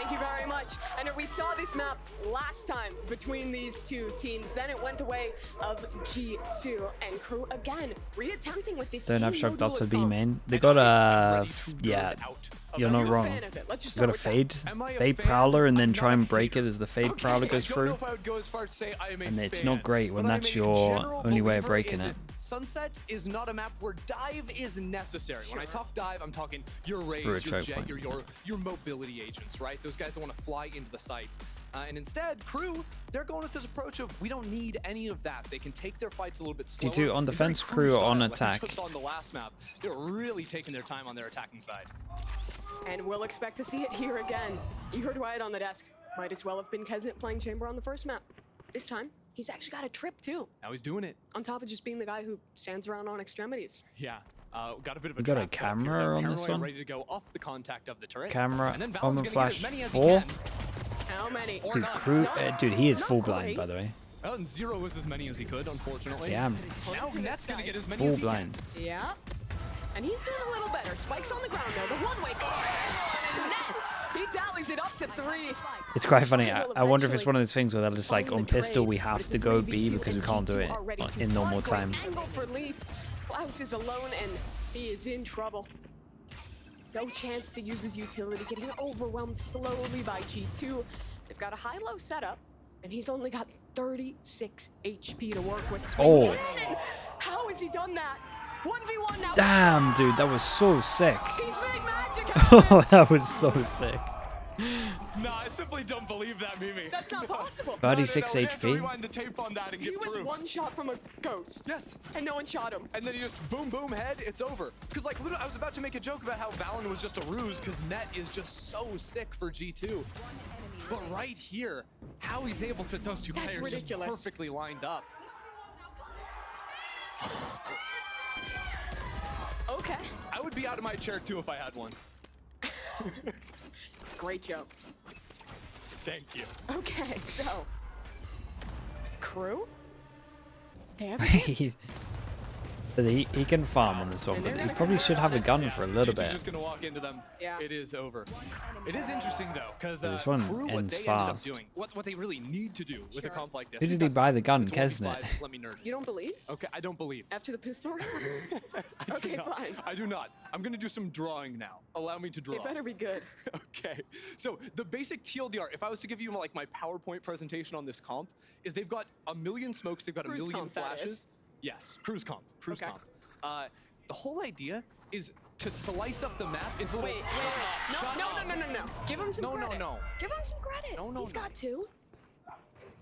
Thank you very much. And we saw this map last time between these two teams. Then it went the way of G2 and KRU again, reattempting with this. Don't have shock dots for B main. They got a yeah. You're not wrong. You got a fade prowler and then try and break it as the fade prowler goes through. And it's not great when that's your only way of breaking it. Sunset is not a map where dive is necessary. When I talk dive, I'm talking your Raze, your Jet, your mobility agents, right? Those guys that want to fly into the site. And instead, KRU, they're going with this approach of we don't need any of that. They can take their fights a little bit slower. G2 on defense, KRU on attack. Like on the last map, they're really taking their time on their attacking side. And we'll expect to see it here again. You heard Wyatt on the desk. Might as well have been Kesnet playing Chamber on the first map. This time, he's actually got a trip too. Now he's doing it. On top of just being the guy who stands around on extremities. Yeah. Got a bit of a got a camera on this one. Ready to go off the contact of the turret. Camera, and then Omen Flash 4. How many? Dude, KRU, dude, he is full blind, by the way. And Zero was as many as he could, unfortunately. Damn. Now Net's gonna get as many full as he blind. can. Yeah. And he's doing a little better. Spikes on the ground though. The one-way goes. And Net, he tallies it up to 3. It's quite funny. I wonder if it's one of those things where they're just like, on pistol, we have to go B because we can't do it in normal time. Angle for Leaf. Klaus is alone and he is in trouble. No chance to use his utility, getting overwhelmed slowly by G2. They've got a high-low setup, and he's only got 36 HP to work with. Oh. How has he done that? 1v1 now. Damn, dude, that was so sick. He's made magic. Oh, that was so sick. Nah, I simply don't believe that, Mimi. That's not possible. 36 We have to HP. rewind the tape on that and He get was proof. one shot from a ghost. Yes. And no one shot him. And then he just boom, boom, head, it's over. Because, like, literally, I was about to make a joke about how Valen was just a ruse because Net is just so sick for G2. But right here, how he's able to, those two players ridiculous. just perfectly lined up. Okay. I would be out of my chair, too, if I had one. Great joke. Thank you. Okay, so. KRU? They have He can farm on this one, but he probably should have a gun for a little G2 bit. just gonna walk into them. Yeah. It is over. It is interesting though, because This one KRU, what ends they fast. ended up doing, what they really need to do with a comp like this. Who did he buy the gun? Kesnet. Let me nerd. You don't believe? Okay, I don't believe. After the pistol round? I Okay, do not. fine. I do not. I'm gonna do some drawing now. Allow me to draw. It better be good. Okay, so the basic TLDR, if I was to give you like my PowerPoint presentation on this comp, is they've got a million smokes, they've got a Cruise million comp, that flashes. is. Yes, cruise comp, cruise Okay. comp. The whole idea is to slice up the map into little. Wait. No. Give him some credit. No. Give him some credit. No. He's got 2.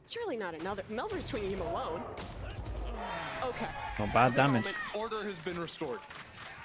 Surely not another. Melver's swinging him alone. Okay. Not bad damage. Order has been restored.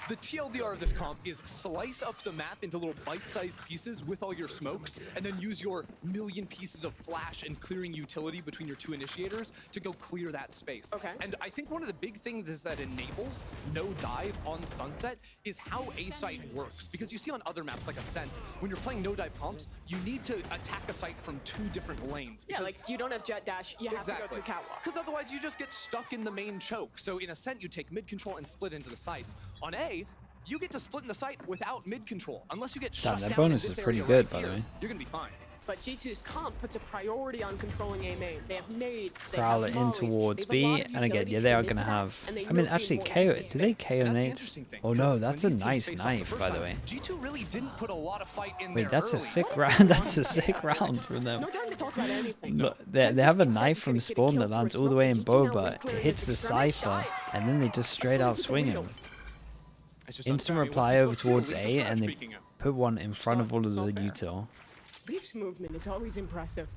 The TLDR of this comp is slice up the map into little bite-sized pieces with all your smokes, and then use your million pieces of flash and clearing utility between your 2 initiators to go clear that space. Okay. And I think one of the big things is that enables no dive on Sunset is how A site works. Because you see on other maps like Ascent, when you're playing no dive comps, you need to attack a site from 2 different lanes. Yeah, like you don't have jet dash. You have to go through catwalk. Because otherwise you just get stuck in the main choke. So in Ascent, you take mid control and split into the sites. On A, you get to split in the site without mid control. Unless you get shut down. That bonus in is this pretty area good, right by the here, way. You're gonna be fine. But G2's comp puts a priority on controlling A main. They have nades. They Prowler have in mollies, towards they have a lot B, of and again, utility yeah, to they get are into gonna that, have. and they I mean, know the actually, importance of KO. Do they space. KO And that's the nades? interesting thing. Oh no, 'cause that's a when these teams nice faced off the knife, first by the time, way. G2 really didn't put a lot of fight in there Wait, that's a early. sick round. That's a sick round from them. No time to talk about anything. Look, they have a knife from spawn that lands all the way in bow, but it hits the cipher, and then they just straight out swing him. It's just Instant unfair. What's reply he over supposed to do? towards Leave A, the and they scratch peeking him. put one in front of all of It's the not fair. util. Leaf's movement is always impressive.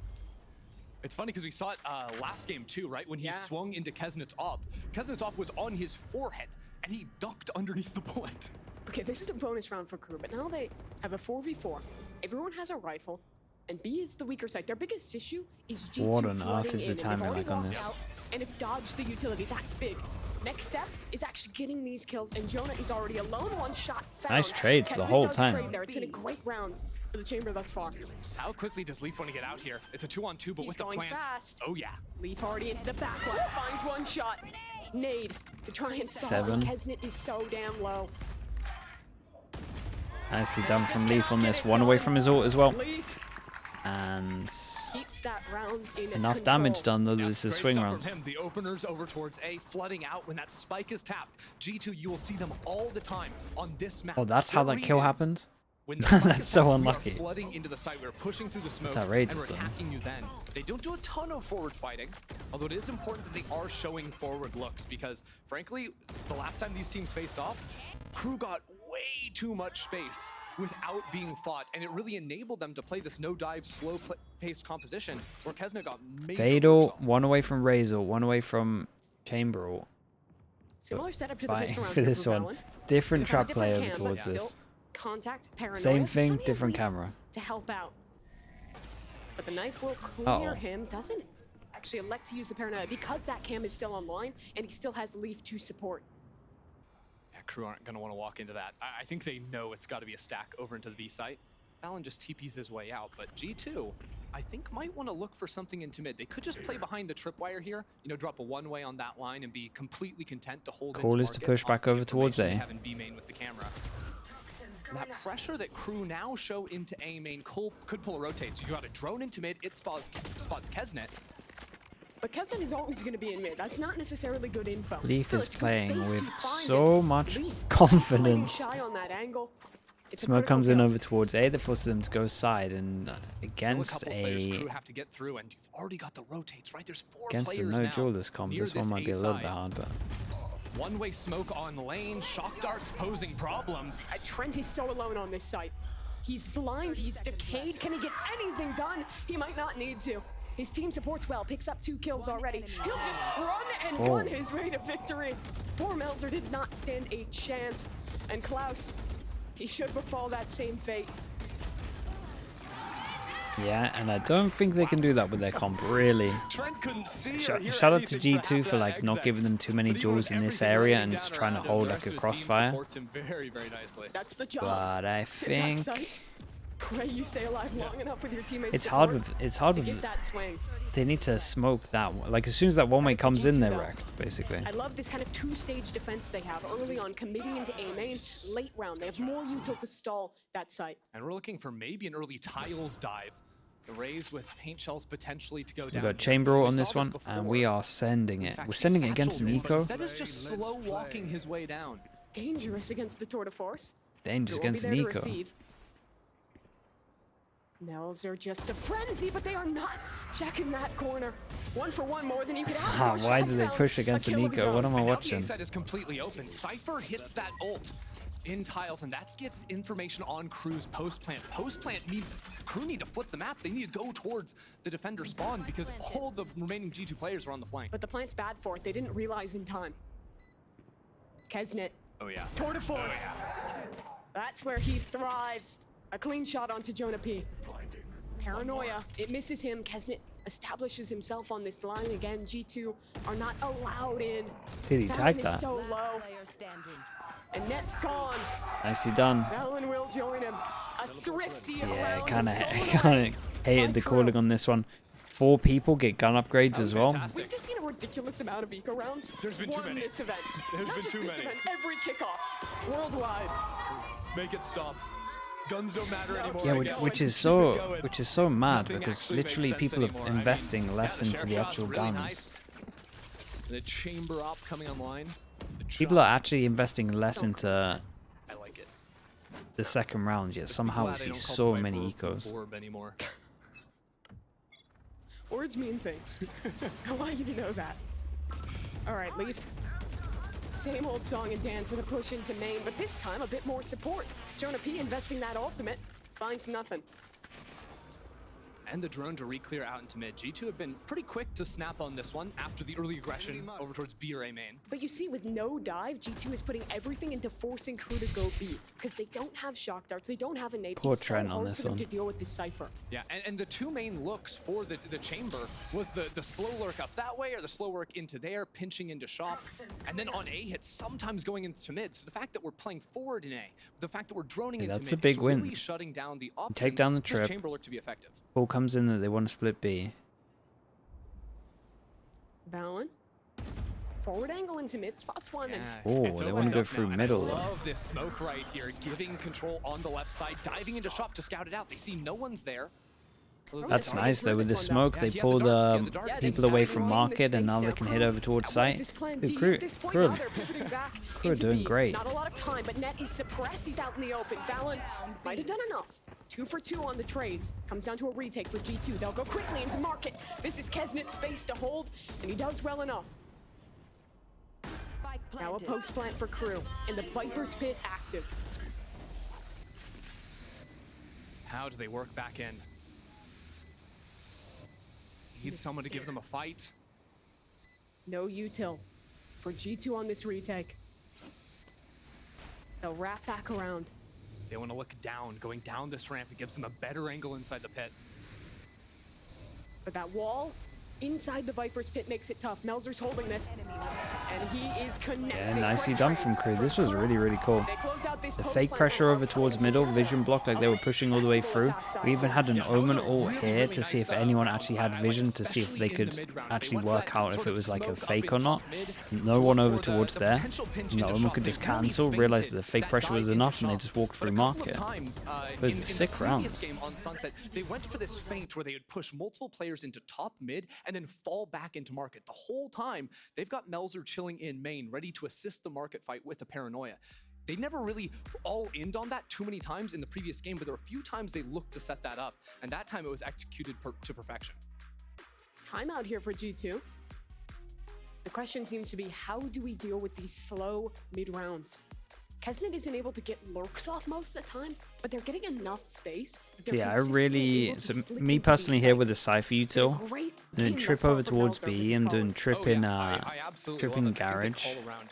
It's funny because we saw it last game too, right? When he Yeah. swung into Kesnet's op. Kesnet's op was on his forehead, and he ducked underneath the bullet. Okay, this is a bonus round for KRU, but now they have a 4v4. Everyone has a rifle, and B is the weaker side. Their biggest issue is G2 What on flooding earth is the in, and they've timing already like on walked this? out, and if dodge the utility, that's big. Next step is actually getting these kills, and Jonah is already alone. One shot found. Nice trades the Kesnet whole does time. trade there. It's been a great round for the chamber thus far. How quickly does Leaf want to get out here? It's a 2-on-2, but He's with the going plant. fast. Oh yeah. Leaf already into the back line, finds one shot. Nade to try and stall. 7. Kesnet is so damn low. Nicely done from Leaf on this. One away from his ult as well. Leaf And Keeps that round in enough control. damage done, though. This is swing rounds. The openers over towards A, flooding out when that spike is tapped. G2, you will see them all the time on this map. Oh, that's how that kill happened? When the spike That's is so tapped, unlucky. we are flooding into the site. We're pushing through the smoke and outrageous, we're though. attacking you then. They don't do a ton of forward fighting, although it is important that they are showing forward looks because, frankly, the last time these teams faced off, KRU got way too much space without being fought, and it really enabled them to play this no-dive, slow-paced composition where Kesna got major Fatal, moves off. one away from Razor, one away from Chamber. Similar setup to the Bye miss around for here this from one. Valon. Different They've got a trap different play over cam, but towards still, this. Contact, paranoia. Same thing, Sunny is different Leaf camera. to help out. But the knife will clear him. Doesn't actually elect to use the paranoia because that cam is still online and he still has Leaf to support. Yeah, KRU aren't going to want to walk into that. I think they know it's got to be a stack over into the B site. Valon just TPs his way out, but G2, I think, might want to look for something into mid. They could just play behind the tripwire here, you know, drop a one-way on that line and be completely content to hold Call is to push back over towards A. Having B main with the camera. That pressure that KRU now show into A main could pull a rotate. So you got a drone into mid, it spots Kesnet. But Kesnet is always going to be in mid. That's not necessarily good info. Leaf Still, is it's good playing space with to find so it. much Leaf confidence. shy on that angle. It's a Smoke critical comes in kill. over towards A, that forces them to go side, and against Still a couple players a KRU have to get through, and you've already got the rotates, right? There's 4 against a players no now duelist comp, near this one might be a A little bit side. hard, but One-way smoke on lane, shock darts posing problems. Trent is so alone on this site. He's blind, he's decayed. Can he get anything done? He might not need to. His team supports well, picks up 2 kills already. He'll just run and gun his way to victory. Poor Melzer did not stand a chance. And Klaus, he should befall that same fate. yeah, and I don't think they can do that with their comp, really. Trent couldn't see or Shout hear out to anything G2 half for that like not exec. giving them too many But even duels with in this everything area laying and down just trying to around him, hold the like rest a of his team crossfire. supports him very, very nicely. That's the job. But I Sit back, think site. Pray you stay alive long enough with your teammates. it's hard support with to get that swing. they need to smoke that one. Like as soon as that one way comes in, they're wrecked, basically. I love this kind of 2-stage defense they have early on, committing into A main. Late round, they have more util to stall that site. And we're looking for maybe an early tiles dive. The Rays with paint shells potentially to go We down. got here. Chamber We on saw this one, and before. we are sending In it. fact, We're he sending it against satcheled it, but Nico. instead is just slow walking his way down. Dangerous against the Tour de Force. Dangerous Who will be against there to Nico. receive. Mel's are just a frenzy, but they are not checking that corner. 1 for 1 more than you could ask for. Why Shots do they found. push A against the kill of his Nico? What own. am I And now the watching? A side is completely open. Cypher hits that ult in tiles, and that gets information on KRU's post plant. Post plant means KRU need to flip the map. They need to go towards the defender spawn because all the remaining G2 players are on the flank. But the plant's bad for it. They didn't realize in time. Kesnet. Oh yeah. Tour de Force. That's where he thrives. A clean shot onto Jonah P. Paranoia. It misses him. Kesnet establishes himself on this line again. G2 are not allowed in. Did he Fallon tag is that? so low. And Net's gone. Nicely done. Fallon will join him. A thrifty Yeah, round kind stolen of away hated by the calling KRU. on this one. 4 people get gun upgrades as well. We've just seen a ridiculous amount of eco rounds. There's been too Won many. this event. There's Not been just too this many. event, every kickoff worldwide. Make it stop. Guns don't matter anymore. Yeah, I which, guess. which is Keep it so going. mad Nothing because actually makes literally sense people are anymore. I mean, investing less yeah, the into sheriff the shot's actual really guns. nice. The chamber op coming online. The People chop. are actually investing less into I like it. the second round, yet somehow we Glad I see don't call so the many Viper ecos. Orb anymore. Words mean things. I want you to know that. All right, Leaf. Same old song and dance with a push into main, but this time a bit more support. Jonah P investing that ultimate finds nothing. And the drone to re-clear out into mid. G2 have been pretty quick to snap on this one after the early aggression over towards B or A main. But you see, with no dive, G2 is putting everything into forcing KRU to go B because they don't have shock darts, they don't have a nade. Poor It's so Trent on hard this for them one. to deal with this cipher. Yeah, and the 2 main looks for the chamber was the slow lurk up that way or the slow work into there, pinching into shop, and then on A hits sometimes going into mid. So the fact that we're playing forward in A, the fact that we're droning Yeah, into that's mid, a big it's win. really shutting down the option. Take down the for trip. chamber lurk to be effective. Ball comes in that they want to split B. Valen. Forward angle into mid, spots one. And Oh, it's they opened wanna go up through now, and middle. I love this smoke right here, giving control on the left side, diving into shop to scout it out. They see no one's there. That's nice though. With the smoke, they pull the people away from market, and now they can head over towards site. Dude, crew are doing great. Not a lot of time, but Net is suppressed. He's out in the open. Fallon might have done enough. 2 for 2 on the trades. Comes down to a retake for G2. They'll go quickly into market. This is Kesnet's space to hold, and he does well enough. Now a post plant for Crew, and the Viper's Pit active. How do they work back in? Need someone to give them a fight. No util for G2 on this retake. They'll wrap back around. They want to look down. Going down this ramp, it gives them a better angle inside the pit. But that wall inside the Viper's Pit makes it tough. Melzer's holding this, and he is connecting. Yeah, nicely done from Crew. This was really, really cool. The fake pressure over towards middle, vision block like they were pushing all the way through. We even had an Omen ult here to see if anyone actually had vision, to see if they could actually work out if it was like a fake or not. No one over towards there. And the Omen could just cancel, realize that the fake pressure was enough, and they just walked through market. It was a sick round. They went for this feint where they would push multiple players into top mid and then fall back into market. The whole time, they've got Melzer chilling in main, ready to assist the market fight with the paranoia. They never really all-inned on that too many times in the previous game, but there were a few times they looked to set that up, and that time it was executed to perfection. Timeout here for G2. The question seems to be, how do we deal with these slow mid-rounds? Kesnet isn't able to get lurks off most of the time, but they're getting enough space. So yeah, me personally here with the Cypher util, doing trip over towards B and doing trip in garage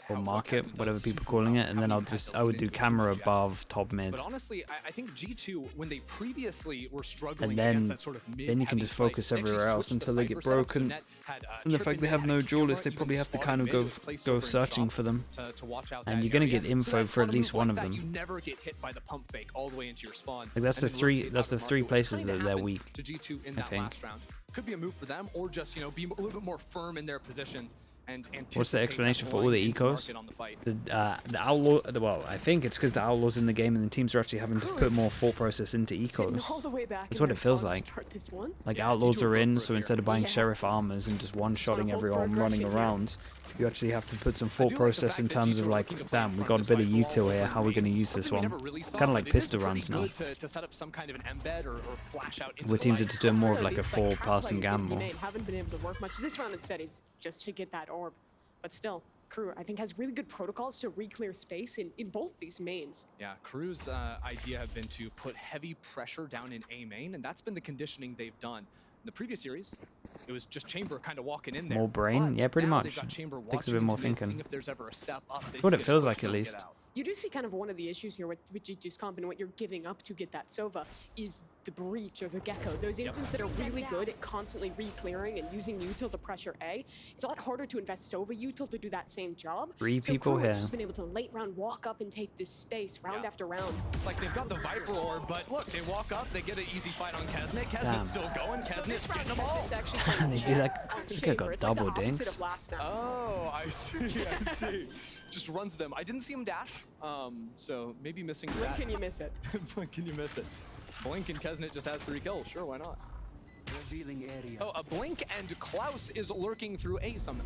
or market, whatever people calling it, and then I would do camera above top mid. But honestly, I think G2, when they previously were struggling and against that sort of then you can just focus everywhere else until they get broken. And the fact they have no duelists, they probably have to kind of go searching for them. And you're gonna get info for at least one of them. You never get hit by the pump fake all the way into your spawn. Like that's the three places that they're weak. To G2 in that last round. Could be a move for them, or just, you know, be a little bit more firm in their positions. And what's the explanation for all the ecos? The outlaw. Well, I think it's because the outlaws in the game and the teams are actually having to put more thought process into ecos. That's what it feels like. Like outlaws are in, so instead of buying sheriff armors and just one-shotting everyone running around, you actually have to put some thought process in terms of like, damn, we got a bit of util here. How are we going to use this one? Kind of like pistol runs now. Where teams are just doing more of like a full passing gamble. Haven't been able to work much this round. Instead, is just to get that orb. But still, Crew, I think, has really good protocols to re-clear space in both these mains. Yeah, Crew's idea have been to put heavy pressure down in A main, and that's been the conditioning they've done. In the previous series, it was just Chamber kind of walking in there. More brain? Yeah, pretty much. Takes a bit more thinking. If there's ever a step up, that's what it feels like, at least. You do see kind of one of the issues here with G2's comp and what you're giving up to get that Sova is the Breach or the Gecko. Those agents that are really good at constantly re-clearing and using util to pressure A. It's a lot harder to invest Sova util to do that same job. Three people here. Crew has just been able to late round walk up and take this space round after round. It's like they've got the Viper orb, but look, they walk up, they get an easy fight on Kesnet. Kesnet's still going. Kesnet's getting them all. They do that. I think I got double dinks. Oh, I see. I see. Just runs them. I didn't see him dash, so maybe missing that. Blink and you miss it. Blink and you miss it. Blink and Kesnet just has 3 kills. Sure, why not? Revealing area. Oh, a Blink and Klaus is lurking through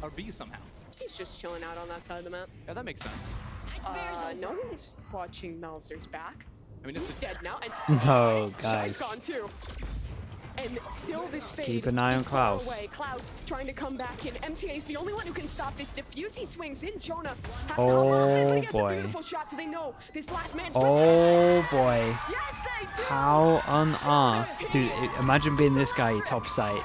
or B somehow. He's just chilling out on that side of the map. Yeah, that makes sense. No one's watching Melzer's back. I mean, he's dead now. And no, guys. Gone too. And still this fade. Keep an eye on Klaus. Klaus trying to come back in. MTA's the only one who can stop this diffuse. He swings in. Jonah has oh to boy. A beautiful shot. Do they know this last man's oh boy. Yes, they do. How on earth? Dude, imagine being this guy top site.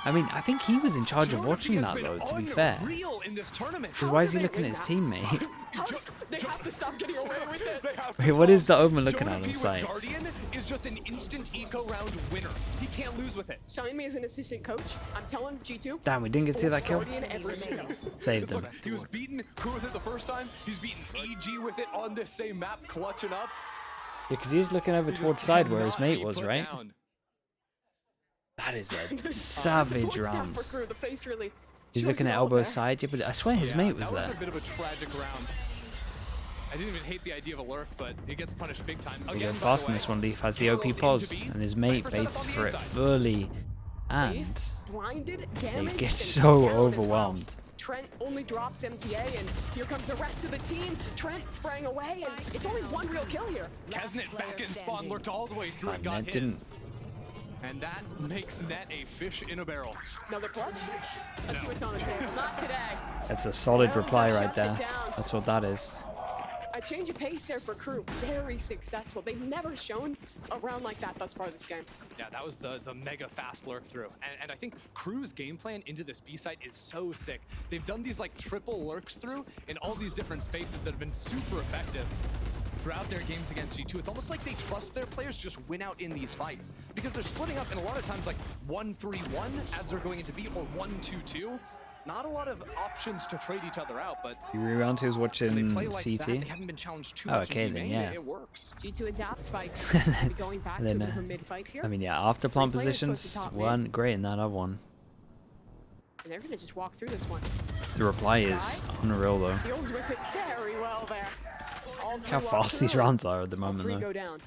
I mean, I think he was in charge of watching that though, to be fair. Because why is he looking at his teammate? They have to stop getting away with it. Wait, what is the Omen looking at on site? Guardian is just an instant eco round winner. He can't lose with it. Sign me as an assistant coach. I'm telling G2. Damn, we didn't get to see that kill. Saved him. He was beaten Crew with it the first time. He's beaten EG with it on this same map, clutching up. Yeah, because he's looking over towards side where his mate was, right? That is a savage round. He's looking at elbow side, yeah, but I swear his mate was there. That was a bit of a tragic round. I didn't even hate the idea of a lurk, but it gets punished big time. He got fast in this one. Leaf has the OP pause, and his mate baits for it fully, and they get so overwhelmed. Trent only drops MTA, and here comes the rest of the team. Trent spraying away, and it's only one real kill here. Kesnet back in spawn, lurked all the way through and got his. Didn't. And that makes Net a fish in a barrel. Another clutch? Let's see what's on the table. Not today. That's a solid reply right there. That's what that is. A change of pace there for KRU. Very successful. They've never shown a round like that thus far this game. Yeah, that was the mega fast lurk through. And I think KRU's game plan into this B site is so sick. They've done these like triple lurks through in all these different spaces that have been super effective throughout their games against G2. It's almost like they trust their players to just win out in these fights because they're splitting up, and a lot of times like 1-3-1 as they're going into B, or 1-2-2. Not a lot of options to trade each other out, but round two's watching like CT. That, they haven't been challenged too much. Okay, then yeah. It works. G2 adapt by going back to a bit of a mid fight here. I mean, yeah, after plant positions weren't great in that other one. And they're gonna just walk through this one. The reply is unreal though. Deals with it very well there. Look how fast these rounds are at the moment though. Go down.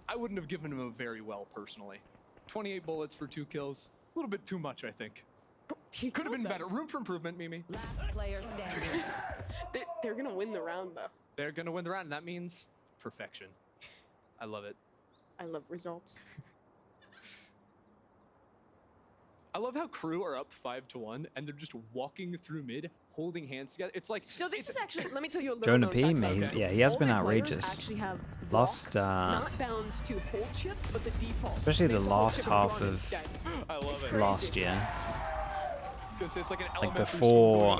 I wouldn't have given him a very well personally. 28 bullets for 2 kills. A little bit too much, I think. Could have been better. Room for improvement, Mimi. Last player standing. They're gonna win the round though. They're gonna win the round, and that means perfection. I love it. I love results. I love how KRU are up 5-1, and they're just walking through mid, holding hands together. It's like so. This is actually. Let me tell you a little. Jonah P, yeah, he has been outrageous. Actually have lost, not bound to hold shift, but the default. Especially the last half of last year. It's like before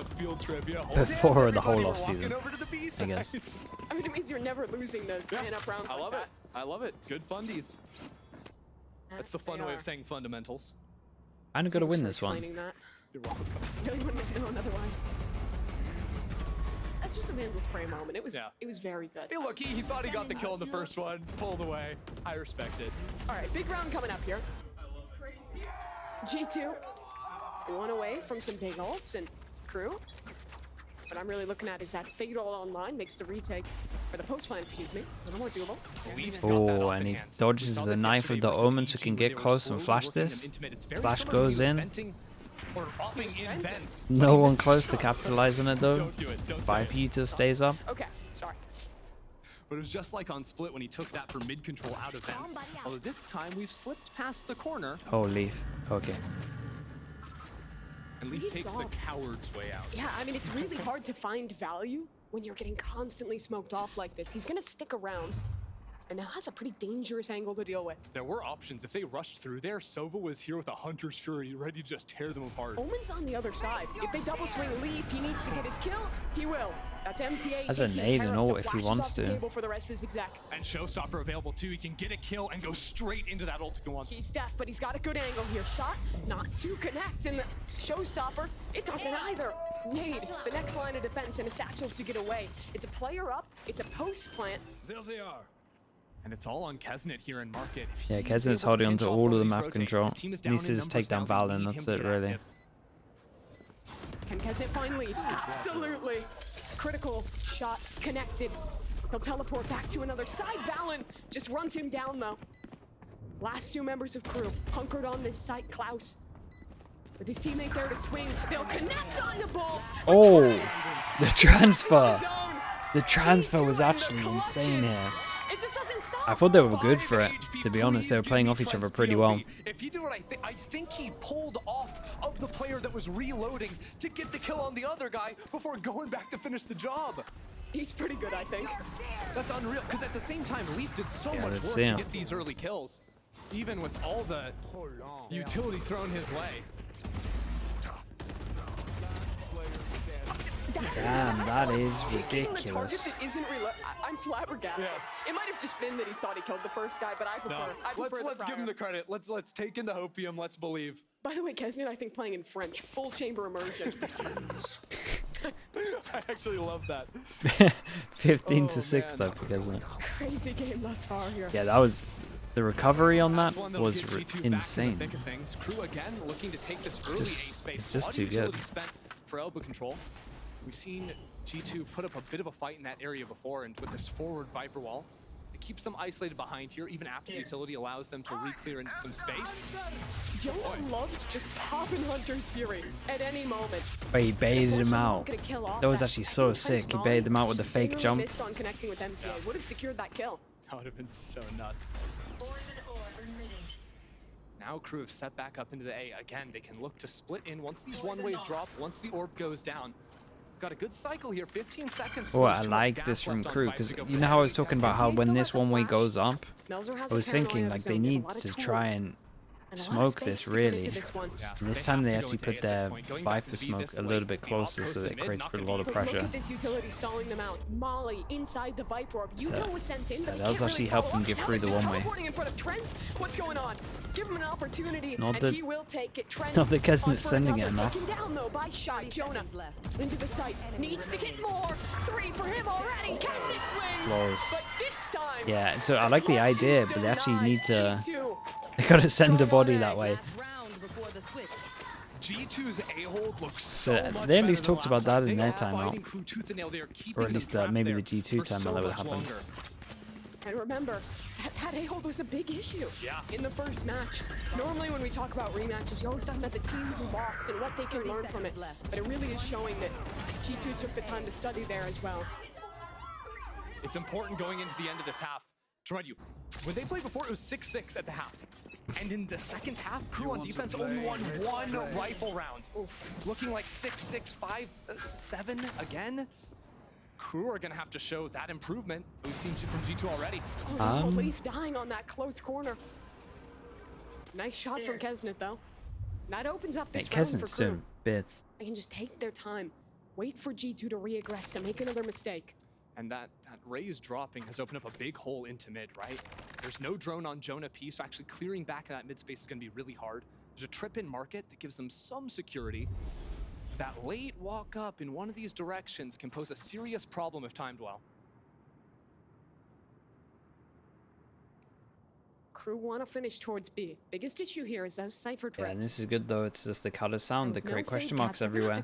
the whole off season, I guess. I mean, it means you're never losing the up rounds. I love it. I love it. Good fundies. That's the fun way of saying fundamentals. I'm gonna win this one. That. You're welcome. Really wouldn't have known otherwise. That's just a Vandal spray moment. It was very good. Hey, look, he thought he got the kill in the first one, pulled away. I respect it. All right, big round coming up here. G2, one away from some big ults, and KRU. What I'm really looking at is that fade ult online makes the retake, or the post plan, excuse me, a little more doable. Oh, and he dodges the knife of the Omen so he can get close and flash this. Flash goes in. No one close to capitalize on it though. Viper stays up. Okay, sorry. But it was just like on Split when he took that for mid control out of vents. Although this time we've slipped past the corner. Oh, Leaf. Okay. And Leaf takes the coward's way out. Yeah, I mean, it's really hard to find value when you're getting constantly smoked off like this. He's gonna stick around, and now has a pretty dangerous angle to deal with. There were options. If they rushed through there, Sova was here with a Hunter's Fury, ready to just tear them apart. Omen's on the other side. If they double swing Leaf, he needs to get his kill. He will. That's MTA. Has a nade and all if he wants to. For the rest of his exec. And Showstopper available too. He can get a kill and go straight into that ult if he wants. He's Steph, but he's got a good angle here. Shot, not to connect, and the Showstopper, it doesn't either. Nade, the next line of defense, and a satchel to get away. It's a player up, it's a post plant. There they are. And it's all on Kesnet here in Market. Yeah, Kesnet's holding onto all of the map control. He needs to just take down Valen, that's it really. Can Kesnet find Leaf? Absolutely. Critical shot connected. He'll teleport back to another side. Valen just runs him down though. Last 2 members of KRU hunkered on this site. Klaus with his teammate there to swing. They'll connect on the ball. Oh, the transfer. The transfer was actually insane here. It just doesn't stop. I thought they were good for it, to be honest. They were playing off each other pretty well. If he did what I think he pulled off of the player that was reloading to get the kill on the other guy before going back to finish the job. He's pretty good, I think. That's unreal, because at the same time, Leaf did so much work to get these early kills, even with all the utility thrown his way. Damn, that is ridiculous. I'm flabbergasted. Yeah. It might have just been that he thought he killed the first guy, but I prefer let's give him the credit. Let's take in the hopium. Let's believe. By the way, Kesnet, I think playing in French, full chamber immersion. I actually love that. 15-6 though, Kesnet. Crazy game thus far here. Yeah, that was the recovery on that was insane. KRU again looking to take this early space. It's just too good. Spent for elbow control. We've seen G2 put up a bit of a fight in that area before, and with this forward Viper wall, it keeps them isolated behind here, even after the utility allows them to re-clear into some space. Jonah loves just popping Hunter's Fury at any moment. But he baited him out. That was actually so sick. He baited them out with a fake jump. Missed on connecting with MTA. Would have secured that kill. That would have been so nuts. Now KRU have set back up into the A. Again, they can look to split in once these one-ways drop, once the orb goes down. Got a good cycle here, 15 seconds. Oh, I like this from KRU, because you know how I was talking about how when this one-way goes up, I was thinking like they need to try and smoke this really. And this time they actually put their Viper smoke a little bit closer, so that it creates a lot of pressure. Look at this utility stalling them out. Molly inside the Viper orb. Util was sent in, but that was actually helped them get through the one-way. In front of Trent. What's going on? Give him an opportunity, Not and he will take it. Trent not that Kesnet's sending it enough. Taken down though by Shy. Jonah into the site. Needs to get more. 3 for him already. Kesnet swings. Close. But this time. Yeah, so I like the idea, but they actually need to. They gotta send a body that way. G2's A-hold looks so they at least talked about that in their timeout. Or at least maybe the G2 timeout that would happen. And remember, that A-hold was a big issue in the first match. Normally when we talk about rematches, you're always talking about the team who lost and what they can learn from it. But it really is showing that G2 took the time to study there as well. It's important going into the end of this half. To remind you, when they played before, it was 6-6 at the half. And in the second half, KRU on defense only won 1 rifle round. Oof. Looking like 6-6, 5-7 again. KRU are going to have to show that improvement we've seen from G2 already. Leaf dying on that close corner. Nice shot from Kesnet, though. That opens up this round for KRU. Bits. They can just take their time. Wait for G2 to reaggress, to make another mistake. And that Raze dropping has opened up a big hole into mid, right? There's no drone on Jonah P, so actually clearing back in that mid space is going to be really hard. There's a trip-in market that gives them some security. That late walk up in one of these directions can pose a serious problem if timed well. KRU want to finish towards B. Biggest issue here is those Cypher traps. Yeah, and this is good though. It's just the color sound, the great question marks everywhere.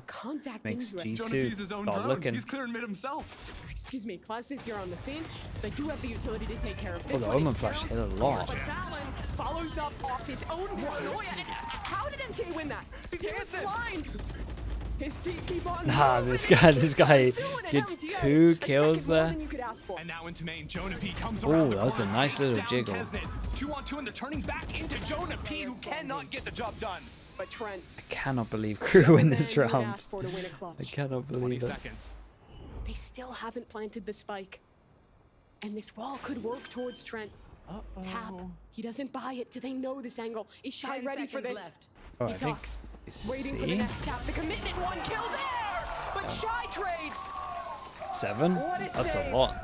Makes G2 start looking. He's clearing mid himself. Excuse me, Klaus is here on the scene, so I do have the utility to take care of this. Oh, the Omen flash hit a lot. But Fallon follows up off his own paranoia. How did MTA win that? He was blind. His feet keep on. Nah, this guy gets 2 kills there. And now into main, Jonah P comes around. Oh, that was a nice little jiggle. 2-on-2, and they're turning back into Jonah P, who cannot get the job done. But Trent, I cannot believe KRU in this round. I cannot believe it. They still haven't planted the spike. And this wall could work towards Trent. Tap. He doesn't buy it. Do they know this angle? Is Shy ready for this? Oh, he talks. Waiting for the next tap. The commitment, 1 kill there! But Shy trades! 7? That's a lot.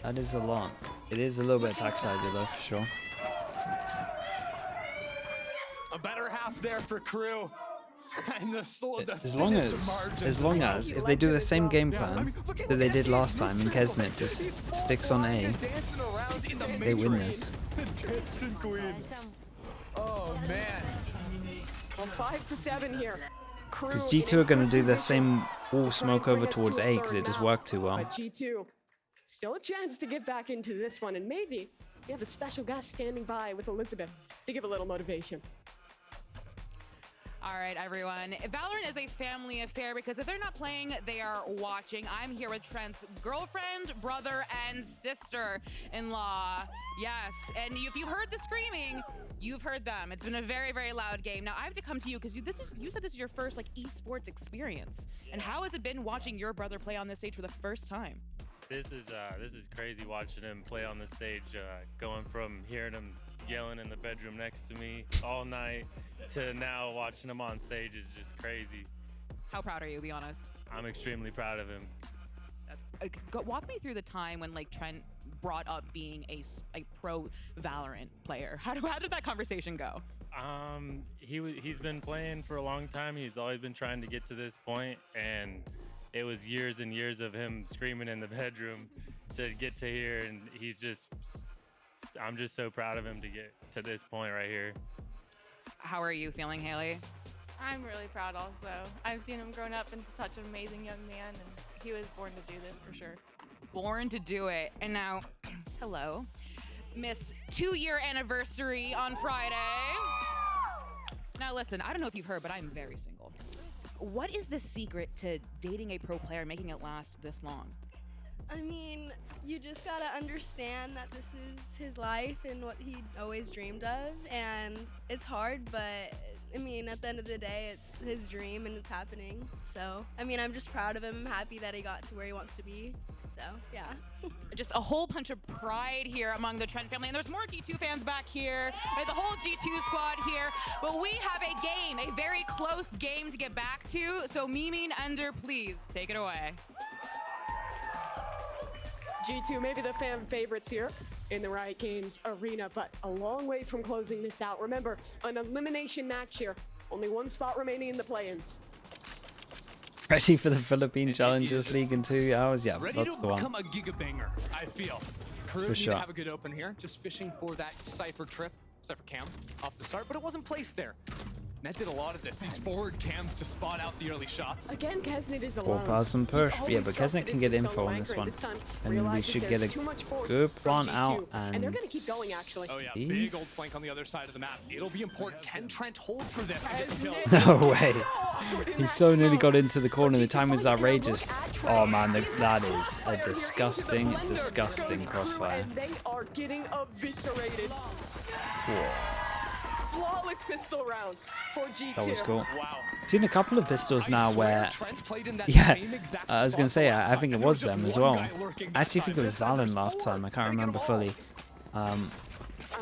That is a lot. It is a little bit attack-sided though, for sure. A better half there for KRU. And as long as if they do the same game plan that they did last time and Kesnet just sticks on A, they win this. Oh man. Well, 5-7 here. Because G2 are going to do the same wall smoke over towards A because it just worked too well. But G2, still a chance to get back into this one, and maybe we have a special guest standing by with Elizabeth to give a little motivation. All right, everyone. Valorant is a family affair because if they're not playing, they are watching. I'm here with Trent's girlfriend, brother, and sister-in-law. Yes, and if you heard the screaming, you've heard them. It's been a very, very loud game. Now, I have to come to you because you said this is your first esports experience. And how has it been watching your brother play on this stage for the first time? This is crazy watching him play on the stage, going from hearing him yelling in the bedroom next to me all night to now watching him on stage is just crazy. How proud are you, be honest? I'm extremely proud of him. Walk me through the time when Trent brought up being a pro Valorant player. How did that conversation go? He's been playing for a long time. He's always been trying to get to this point, and it was years and years of him screaming in the bedroom to get to here, and I'm just so proud of him to get to this point right here. How are you feeling, Haley? I'm really proud also. I've seen him grown up into such an amazing young man, and he was born to do this for sure. Born to do it. And now, hello, Miss 2-year anniversary on Friday. Now listen, I don't know if you've heard, but I'm very single. What is the secret to dating a pro player, making it last this long? I mean, you just gotta understand that this is his life and what he always dreamed of, and it's hard, but I mean, at the end of the day, it's his dream and it's happening. So, I mean, I'm just proud of him. I'm happy that he got to where he wants to be. So, yeah. Just a whole bunch of pride here among the Trent family. And there's more G2 fans back here. The whole G2 squad here. But we have a game, a very close game to get back to. So, Mimi and Ender, please take it away. G2, maybe the fan favorites here in the Riot Games arena, but a long way from closing this out. Remember, an elimination match here. Only one spot remaining in the play-ins. Ready for the Philippine Challengers League in 2 hours? Yeah, ready that's to the one. become a gigabanger, I feel. KRU need to have a good open here, just fishing for that Cypher trip, Cypher cam off the start, but it wasn't placed there. Net did a lot of this, these forward cams to spot out the early shots. Again, Kesnet is alone. 4-person push. Yeah, but Kesnet can get info on this one. And we should get a good plan out. And they're going to keep going, actually. Oh, yeah, big old flank on the other side of the map. It'll be important. Can Trent hold for this and get the kill? No way. He so nearly got into the corner. The time was outrageous. Oh, man, that is a disgusting, disgusting crossfire. And they are getting eviscerated. Whoa. Flawless pistol rounds for G2. That was cool. Wow. I've seen a couple of pistols now where, yeah, I was going to say, I think it was them as well. I actually think it was Valen last time. I can't remember fully. I'm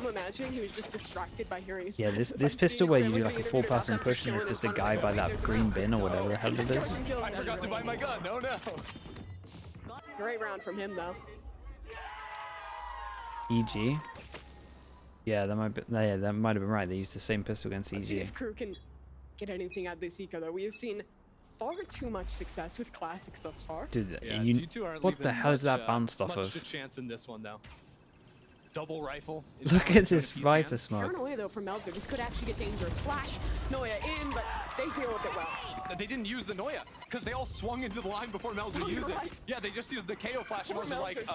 imagining he was just distracted by hearing his this pistol where you do like a 4-person push and there's just a guy by that green bin or whatever the hell it is. I forgot to buy my gun. Oh, no. Great round from him, though. EG. Yeah, that might have been right. They used the same pistol against EG. Let's see if KRU can get anything out of this eco, though. We have seen far too much success with classics thus far. Dude, yeah, what the hell is that bounced off of? Much chance in this one, though. Double rifle. Look at this Viper smoke. Turn away, though, from Melzer. This could actually get dangerous. Flash, Noya in, but they deal with it well. They didn't use the Noya, because they all swung into the line before Melzer used it. Yeah, they just used the KO flash, and Melzer like,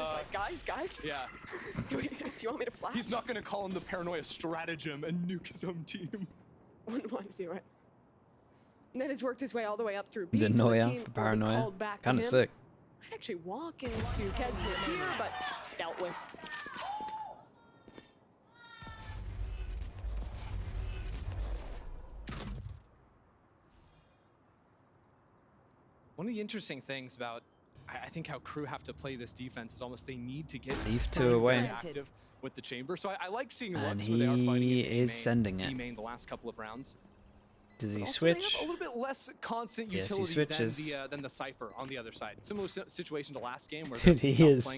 guys? Yeah. Do you want me to flash? He's not going to call him the paranoia stratagem and nuke his own team. Wouldn't want to do it. And that has worked his way all the way up through B. The Noya for paranoia. Kind of sick. I'd actually walk into Kesnet here, but dealt with. One of the interesting things about, I think, how KRU have to play this defense is almost they need to get leave 2 away active with the chamber. So I like seeing and looks where they are fighting he is sending it. B-main the last couple of rounds. Does he Also, switch? They have a little bit less constant Yes, he utility switches. than the Cypher on the other side. Similar situation to last game where Dude, he is.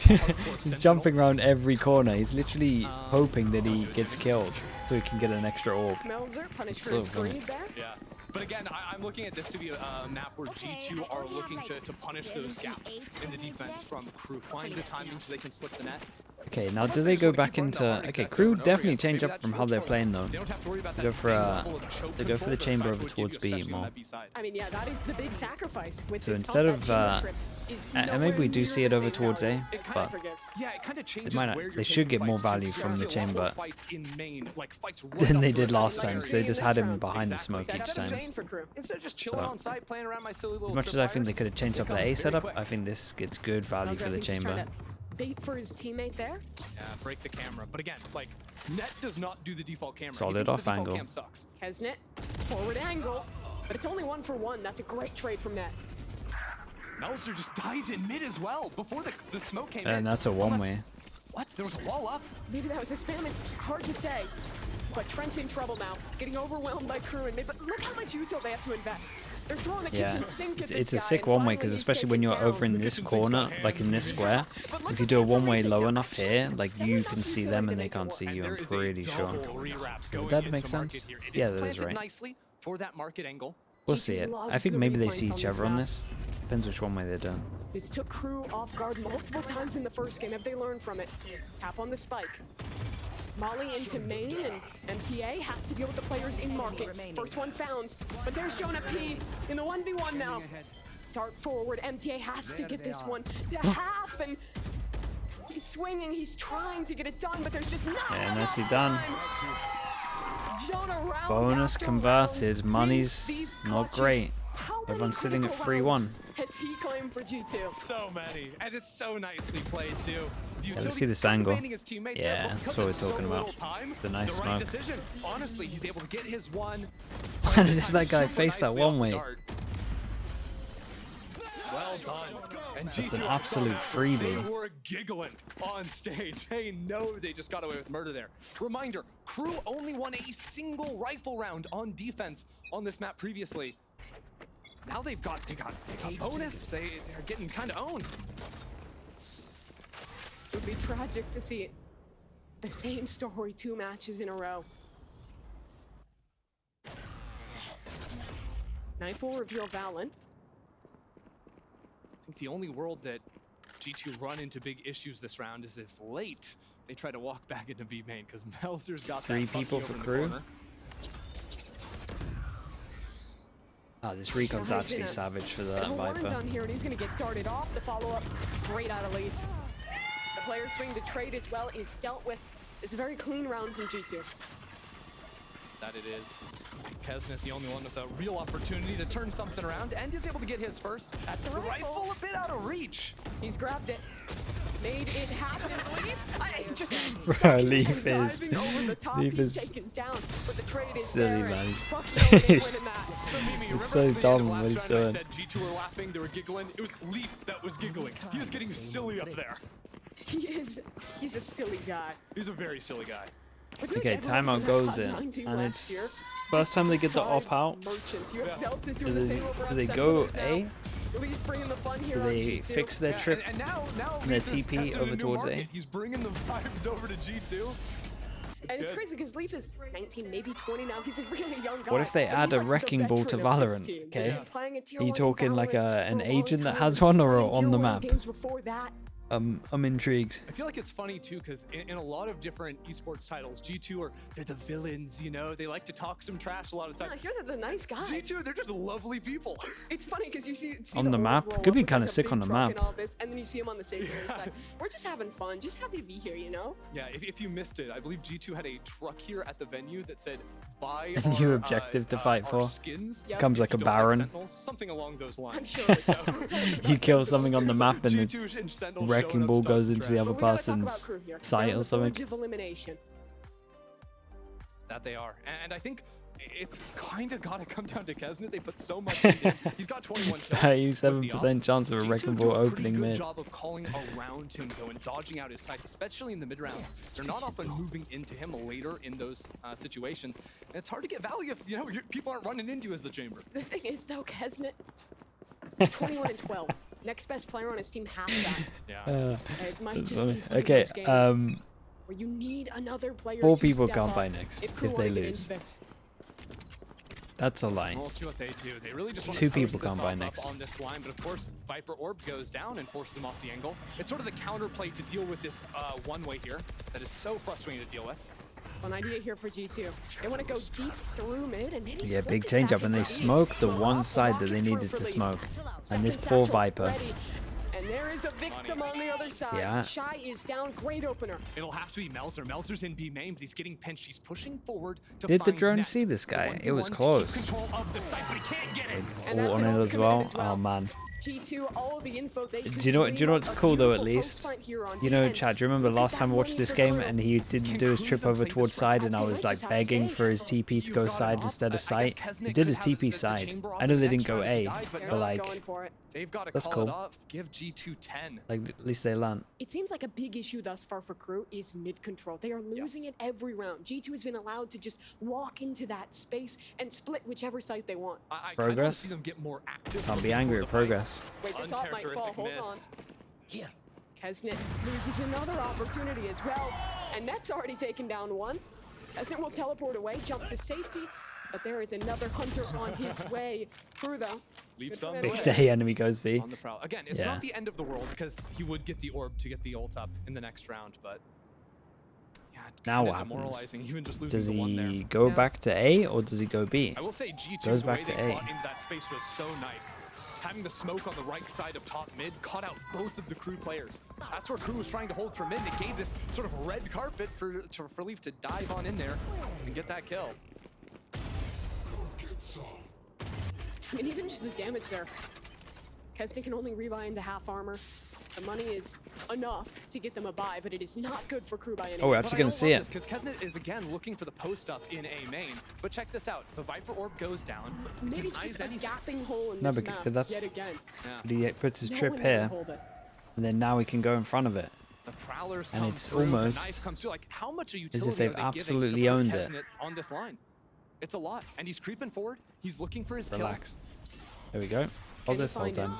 He's jumping around every corner. He's literally hoping that he gets killed so he can get an extra orb. Melzer punished for his greed there. Yeah. But again, I'm looking at this to be a map where G2 are looking to punish those gaps in the defense from KRU. Find the timing so they can slip the net. Okay, now do they go back into... Okay, KRU definitely change up from how they're playing though. They go for the chamber over towards B more. I mean, yeah, that is the big sacrifice. So instead of... and maybe we do see it over towards A, but they should get more value from the chamber than they did last time, so they just had him behind the smoke each time. Instead of just chilling on site, playing around my silly little as much as I think they could have changed up the A setup, I think this gets good value for the chamber. Bait for his teammate there. Yeah, break the camera. But again, like, Net does not do the default camera. Solid off angle. Kesnet, forward angle, but it's only 1 for 1. That's a great trade from Net. Melzer just dies in mid as well before the smoke came in. And that's a one-way. What? There was a wall up? Maybe that was a spam. It's hard to say. But Trent's in trouble now, getting overwhelmed by KRU and mid. But look how much util they have to invest. They're throwing the kitchen sink at this it's a guy, sick one-way because especially when you're over in this corner, like in this square, if you do a one-way low enough here, like you can see them and they can't see you, I'm pretty sure. Would that make sense? Yeah, that is right. We'll see it. I think maybe they see each other on this. Depends which one way they're done. This took KRU off guard multiple times in the first game. Have they learned from it? Tap on the spike. Molly into main, and MTA has to deal with the players in market. First one found, but there's Jonah P in the 1v1 now. Dart forward. MTA has to get this one to half, and he's swinging. He's trying to get it done, but there's just not Yeah, enough nicely done. time. Round Bonus after converted. round Money's wins these not clutches. great. How many Everyone's sitting at critical 3-1. rounds has he claimed for G2? So many, and it's so nicely played too. Let's see this angle. Yeah, that's what we're talking about. The nice right smoke. decision. Honestly, he's able to get his one. Why does that guy face that one way? Well done. And That's an G2 absolute freebie. They were giggling on stage. They know they just got away with murder there. Reminder, KRU only won a single rifle round on defense on this map previously. Now they got bonus. They're getting kind of owned. It would be tragic to see it. The same story 2 matches in a row. Nightfall reveal Valen. I think the only world that G2 run into big issues this round is if late they try to walk back into B main, because Melzer's got 3 that people Bucky for over in the KRU. corner. Ah, this recon's actually savage for that And one and Viper. done here, and he's gonna get darted off. The follow-up, great out of Leaf. The player swing to trade as well is dealt with. It's a very clean round from G2. That it is. Kesnet, the only one with a real opportunity to turn something around, and is able to get his first. That's a The rifle. rifle a bit out of reach. He's grabbed it. Made it happen. Leaf, I just Bro, Leaf diving over the top. Leaf He's is taken down, but the trade is silly, there. man. and He's- Bucky Owen he's- winning that. So Mimi, remember so at the end of dumb last what he's round I doing. said G2 were laughing, they were giggling? It was Leaf that was giggling. He was getting silly up there. He's a silly guy. He's a very silly guy. I feel like Okay, everyone timeout from goes that in, top 9 team and last year it's first time they get the vibes op out. merchants. You have Celsius Do doing the they, same over do on they Sentinel go as now. A? Leaf bringing the fun here Do on they G2. fix their trip? And now and their Leaf is TP testing a over new towards A? market. He's bringing the vibes over to G2. And it's good. crazy because Leaf is 19, maybe 20 now. He's a really young guy. What if they but add he's a like the wrecking ball to veteran of this Valorant, team. okay? He's been playing at tier Are you 1 talking like Valorant an for a long agent that time. has one, or Playing on tier the 1 map? games before that. I'm intrigued. I feel like it's funny too, because in a lot of different esports titles, G2 they're the villains, you know? They like to talk some trash a lot of No, times. here they're the nice guy. G2, they're just lovely people. It's funny because you see On the orb map? roll Could be up with, kinda like, a sick big on the truck map. and all this, and then you see him on the stage and it's like, we're just having fun, just happy to be here, you know? Yeah, if you missed it, I believe G2 had a truck here at the venue that said, buy A new our, objective to fight our for. skins. Yep. Becomes if like you a don't like baron. Sentinels," something along those I'm lines. sure. So You kill something on the map and the G2 and Sentinels wrecking showing up ball to goes talk into the trash. other But we gotta talk about person's KRU here. 'cause site they're on or the something. verge of elimination. That they are. And I think it's kind of got to come down to Kesnet. They put so much into him. He's got 21 kills. 37% chance of a G2 wrecking do ball a pretty opening good mid. job of calling around him though and dodging out his sights, especially in the mid rounds. They're not often moving into him later in those situations. And it's hard to get value if people aren't running into you as the chamber. The thing is, though, Kesnet, 21 and 12. Next best player on his team, half that. Yeah. It might That's just funny. be one of Okay, those games where you need another player 4 to people step can't up buy next if if KRU they wanna get lose. into this. That's a lie. We'll see what they do. They really just want 2 to people toast this can't buy off next. up on this line, but of course Viper Orb goes down and forces them off the angle. It's sort of the counterplay to deal with this one-way here that is so frustrating to deal with. An idea here for G2. They want to go deep through mid and maybe Yeah, split big this change back up, and they into E. smoked the Smoke one off, side lock that it they through needed for to Leaf. smoke. And this Second poor satchel Viper. ready. And there is a victim on the other side. Yeah. Shy is down. Great opener. It'll have to be Melzer. Melzer's in B main, but he's getting pinched. He's pushing forward to Did the find drone net. see this guy? The It was 1v1 to keep close. control of the site, but he can't get it. And All that's on an it ult as coming in well. as well. Oh man. G2, all the info they Do you know what's cool though? At least, you know, Chad. Do you remember last time I watched this game and he didn't do his trip over towards side, and I was like begging for his TP to go side instead of site. He did his TP side. I know they didn't go A, but like, going for it. They've got to That's call cool. it off. Give G2 10. like at least they learned. It seems like a big issue thus far for KRU is mid control. They are losing it every round. G2 has been allowed to just walk into that space and split whichever site they want. I kinda wanna Progress? see them get more active. Can't be looking angry for at the progress. fights. Wait, this op might fall. Uncharacteristic Hold on. miss. Here. Kesnet loses another opportunity as well. And Net's already taken down one. Kesnet will teleport away, jump to safety. But there is another hunter on his way. KRU, though. Leave good some. for them. Big stay enemy goes B. On the prowl. Again, it's Yeah. not the end of the world because he would get the orb to get the ult up in the next round, but Now what happens? Does he go back to A or does he go B? I will say G2 Goes the back way to they A. fought into that space was so nice. Having the smoke on the right side of top mid caught out both of the crew players. That's where crew was trying to hold from mid. They gave this sort of red carpet for Leaf to dive on in there and get that kill. And even just the damage there. Kesnet can only rebuy into half armor. The money is enough to get them a buy, but it is not good for crew by any means. Oh, we're actually going to see it. Because Kesnet is again looking for the post up in A main. But check this out. The Viper Orb goes down. Maybe it's just a gapping hole in this map that's, yet again. he puts his trip one here, hold it. and then now he can go in front of it. The Prowlers And come it's through, almost the knife comes through. Like, how much as utility if they've are they giving absolutely to put owned it. Kesnet on this line? It's a lot. And he's creeping forward. He's looking for his Relax. There we go. Hold this whole time.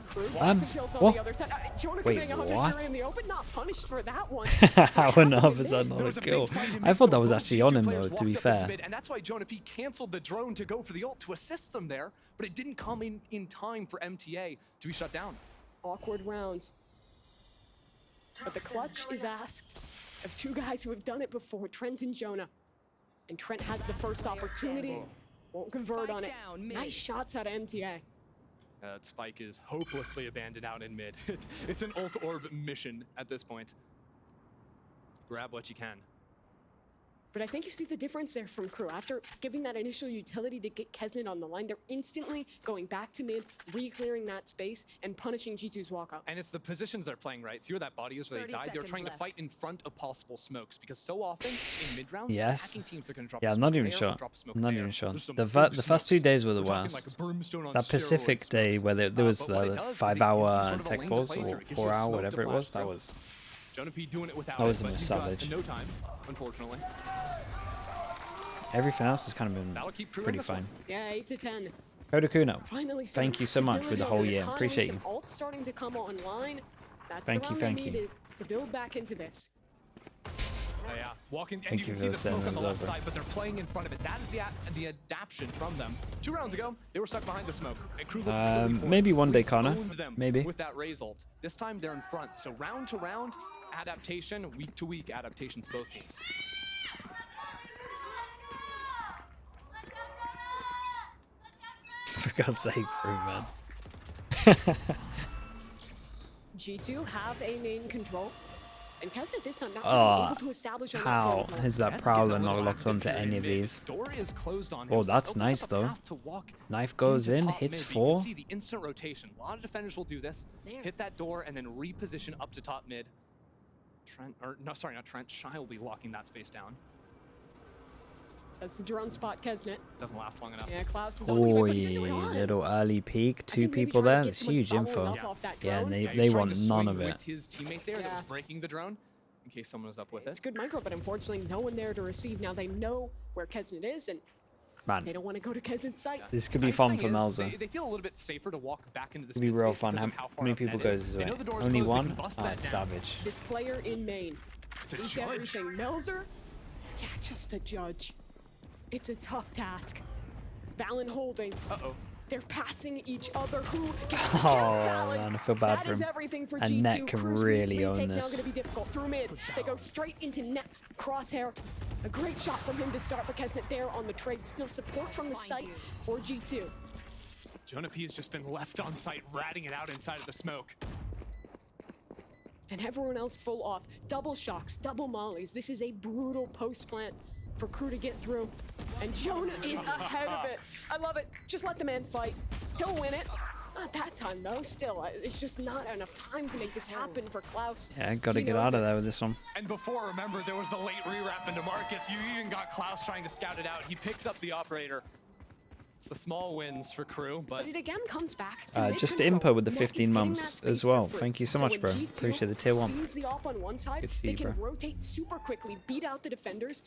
Crew Um, lots of kills on what? the other side. Jonah Wait, getting 100 what? in the open, not punished for that one. How on earth is that not There a was a big kill? fight in I mid, thought so that was both actually G2 on him players though, to be walked up into fair. mid, and that's why Jonah P canceled the drone to go for the ult to assist them there, but it didn't come in time for MTA to be shut down. Awkward round. But the clutch is asked of two guys who have done it before, Trent and Jonah. And Trent has the first opportunity, won't convert on it. Nice shots out of MTA. That spike is hopelessly abandoned out in mid. It's an ult orb mission at this point. Grab what you can. But I think you see the difference there from crew. After giving that initial utility to get Kesnet on the line, they're instantly going back to mid, re-clearing that space, and punishing G2's walkout. And it's the positions they're playing, right? See where that body is where they died? They're trying to fight in front of possible smokes because so often in mid rounds, Yes. attacking teams are going to drop Yeah, a I'm smoke not even there or sure. drop a smoke I'm not there. even sure. There's some The big first 2 smokes. days were the We're talking worst. like a brimstone on That Pacific steroids day smokes. where there was But what it the does is it 5-hour gives you sort of a tech lane to balls play or through. It gives you a 4-hour, smoke whatever to it was. flash That through. was Jonah P doing it without That was it, a but he's savage. got no time, unfortunately. everything else has kind of been That'll keep Crew in pretty this one. fine. Yeah, 8 to 10. Kodakuno, Finally, thank you so much for the whole year. Appreciate you. Ult starting to come online. That's Thank the you, round they thank you. needed to build back into this. Yeah, walking, and Thank you you can for see the smoke sending on the us left over. side, but they're playing in front of it. That is the adaptation from them. 2 rounds ago, they were stuck behind the smoke. And Crew looked silly for it. Maybe one day, We've Connor. owned them Maybe. with that Raze ult. This time they're in front. So round to round, adaptation, week to week adaptation for both teams. For God's sake, Crew, man. G2 have a main control. And Kesnet this time not really able to establish on that How front. is that That's Prowler getting a not little locked active onto here in any of mid. these? Door is closed on Oh, him, so that that's opens nice up a though. path to walk Knife goes into in, top hits mid. You 4. can see the instant rotation. A lot of defenders will do this. Hit that door and then reposition up to top mid. Trent, or no, sorry, not Trent. Shy will be locking that space down. That's the drone spot, Kesnet. Doesn't last long enough. Yeah, Klaus is always Oi, but he's on. little early peek. I 2 think maybe people trying to there. get That's someone huge following info. up off that Yeah, drone. and Yeah, he's they trying want to none swing of it. with his teammate there that Yeah. was breaking the drone in case someone was up with It's it. good micro, but unfortunately no one there to receive. Now they know where Kesnet is, and they Man, don't want to go to Kesnet's site. this could be Nice fun thing for is, Melza. They feel a little bit safer to walk back into the It'd be speed real space fun. because How of how far many up net people is. goes this They way? know the door's Only closed, they one? can bust Ah, that it's down. savage. This player in main. It's a Eats judge. everything. Melzer? Yeah, just a judge. It's a tough task. Valen holding. Uh-oh. They're passing each other. Who gets the Oh, kill? Valen. man, I feel bad That for is him. everything for And G2. Net can Crew's really retake own now this. going to be difficult. Through mid, they go straight into Net's crosshair. A great shot from him to start, but Kesnet there on the trade. Still support from the site for G2. Jonah P has just been left on site, ratting it out inside of the smoke. And everyone else full off. Double shocks, double mollies. This is a brutal post plant for Crew to get through. And Jonah is ahead of it. I love it. Just let the man fight. He'll win it. Not that time though, still. It's just not enough time to make this happen for Klaus. Yeah, gotta He get knows out of it. there with this one. And before, remember, there was the late rewrap into markets. You even got Klaus trying to scout it out. He picks up the operator. It's the small wins for Crew, but But it again comes back to Just mid-control. Impa with the Net is 15 getting months that as space for well. free. Thank you so much, when bro. G2 Appreciate the tier 1. sees the op on one side, Good to see they you, can bro. rotate super quickly, beat out the defenders,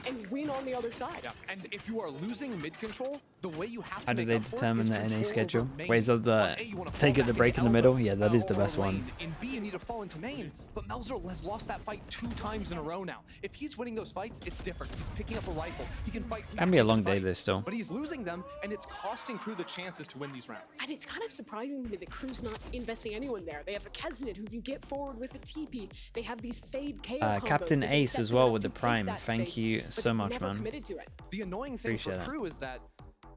and win on the other side. Yeah, and if you are losing mid control, the way you have to How do make they up for it determine is the NA control schedule? over mains. Ways of the On A, you wanna fall take it back the break into in the middle? elbow, Yeah, that is the or best one. lane. In B, you need to fall into main, but Melzer has lost that fight 2 times in a row now. If he's winning those fights, it's different. He's picking up a rifle. He can fight. Can be a back long in the day site, this still. but he's losing them, and it's costing Crew the chances to win these rounds. And it's kind of surprising to me that Crew's not investing anyone there. They have a Keznit who can get forward with a TP. They have these fade KO combos Captain that can Ace set as them well up with to the take Prime. that Thank space, you but so they've much, never man. committed to it. The annoying thing Appreciate for it. Crew is that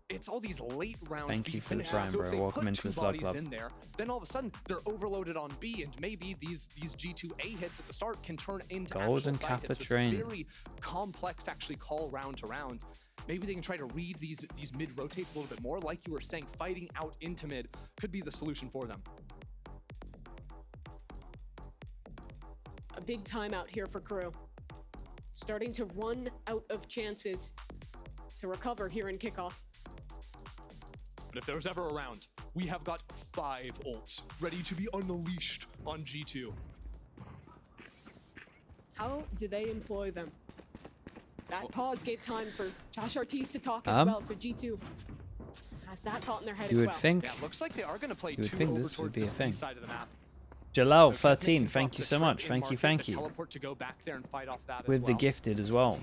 it's all these late round Thank B you for the finishes. Prime, So bro. if they Welcome put into 2 the Slug bodies Club. in there, then all of a sudden they're overloaded on B, and maybe these G2A hits at the start can turn into Golden actual side Kappa hits. So train. it's very complex to actually call round to round. Maybe they can try to read these mid rotates a little bit more. Like you were saying, fighting out into mid could be the solution for them. A big timeout here for Crew. Starting to run out of chances to recover here in kickoff. But if there was ever a round, we have got 5 ults ready to be unleashed on G2. How do they employ them? That pause gave time for Josh Ortiz to talk as well, so G2 has that thought in their head You as would well. think. Yeah, looks like they are going to play You would 2 think over this would towards be a this B thing. side of the map. Jalal So Keznit 13, can thank drop you the so trip much. and Thank you, market, thank the you. Teleport to go back there and fight off that With as the well. gifted as well.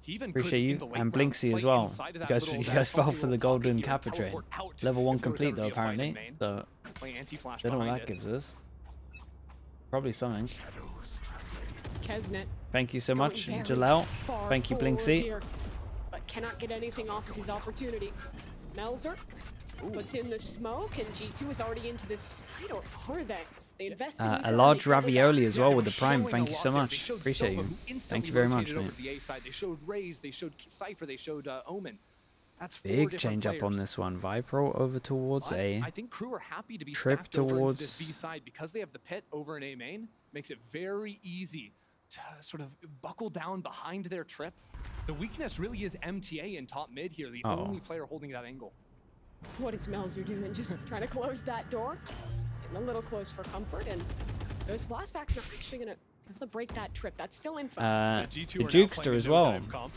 He even Appreciate could, in you. the late And round, Blinksy as play well. inside of You that guys, little- you that guys fell funky for the little pocket golden here and Kappa train. teleport out Level 1 if there was complete ever though, be a fight in apparently. main. So, Play anti-flash don't know what behind that it. gives us. Probably something. Keznit Thank you so going much, very Jalal. far Thank you, forward Blinksy. here, but cannot get anything off of his opportunity. Melzer puts in the smoke, and G2 is already into this side, or are they? They invested in A large double back. ravioli as Yeah, well they with were the Prime. showing Thank a you lot so there. They much. showed Appreciate Silva, you. who Thank instantly you very much, rotated over mate. to the A side. They showed Raze, they showed Cypher, they showed Omen. That's 4 Big different change up on players. this one. Vipro over towards But A. I think Crew are happy to be Trip stacked over into towards- this B side because they have the pit over in A main. Makes it very easy to sort of buckle down behind their trip. The weakness really is MTA in top mid here, the only player holding that angle. What is Melzer doing? Just trying to close that door? Getting a little close for comfort, and those blastbacks not actually going to be able to break that trip. That's still info. The G2 are now Jukester playing as a well. nosedive comp.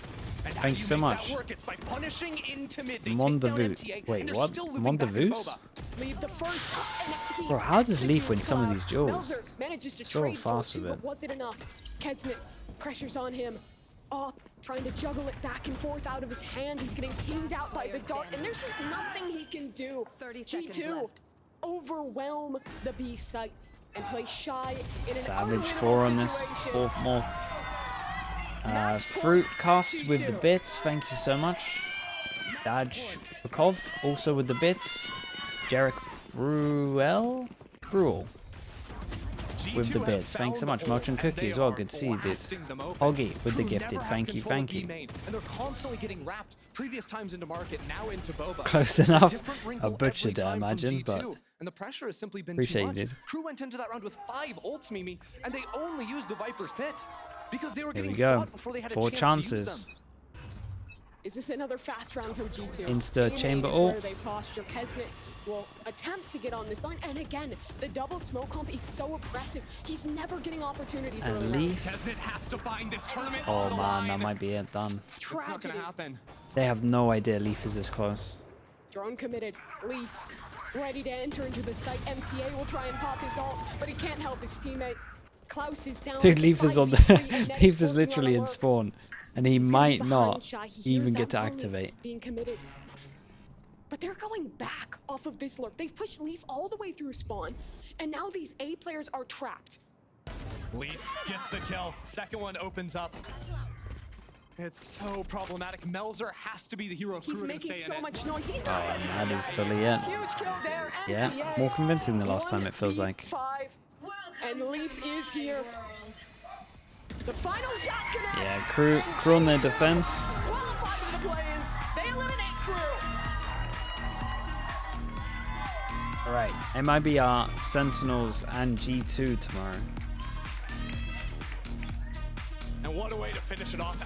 And how Thank do you so make much. that work? It's by punishing into mid. They take down Mondavoot. MTA, Wait, and they're what? still looping back at Mondavoos? Boba. Leave the first, and he Bro, how does Leaf win executes some of Cloud. these duels? Melzer manages to So trade for fast two, with but it. was it enough? Keznit pressures on him. Op trying to juggle it back and forth out of his hand. He's getting pinged out by the dart, and there's just nothing he can do. 30 seconds G2 left. overwhelm the B site and play shy in an Savage unwinnable 4 on this. situation. 4 more. Match Fruit point, cast with the G2. bits. Thank you so much. Daj Bukov also with the bits. Jarek Ruel? Cruel. With the G2 have bits. Thanks so found much. the Moch holes, and and Cookie they as well. are Good to see you, dude. blasting them open. Hoggy with the Crew gifted. never Thank have you, control of thank you. B main, and they're constantly getting wrapped. Previous times into market, now into Boba. Close It's a enough. different I wrinkle every butchered it, I time from imagine, but G2, and the pressure has simply been appreciate too you, much. dude. Crew went into that round with 5 ults, Mimi, and they only used the Viper's Pit because they were Here getting we go. fought before they had a 4 chance to use chances. them. Is this another fast round from G2? Insta A chamber main is where ult. they posture. Keznit will attempt to get on this line, and again, the double smoke comp is so oppressive. He's never getting opportunities early And on. Leaf. Keznit has to find this tournament Oh on the man, that line. might be it. Done. It's not Tragedy. gonna happen. They have no idea Leaf is this close. Drone committed. Leaf ready to enter into the site. MTA will try and pop his ult, but he can't help his teammate. Klaus is down. Dude, to Leaf is on 5v3, and Ned Leaf is working on literally a in work. spawn. And he He's gonna be might behind not Shy. He hears even get to that pony activate. being committed. But they're going back off of this lurk. They've pushed Leaf all the way through spawn, and now these A players are trapped. Leaf gets the kill. Second one opens up. It's so problematic. Melzer has to be the hero of He's Crew to making stay so in it. much noise. He's not ready for That is that. fully it. Huge kill there. Yeah, MTA, more convincing than last time, it feels like. 1v5, and Leaf is here. The final shot connects. Yeah, crew on their defense. Qualified for the play-ins. They eliminate Crew. Alright, MIBR, Sentinels, and G2 tomorrow. And what a way to finish it off.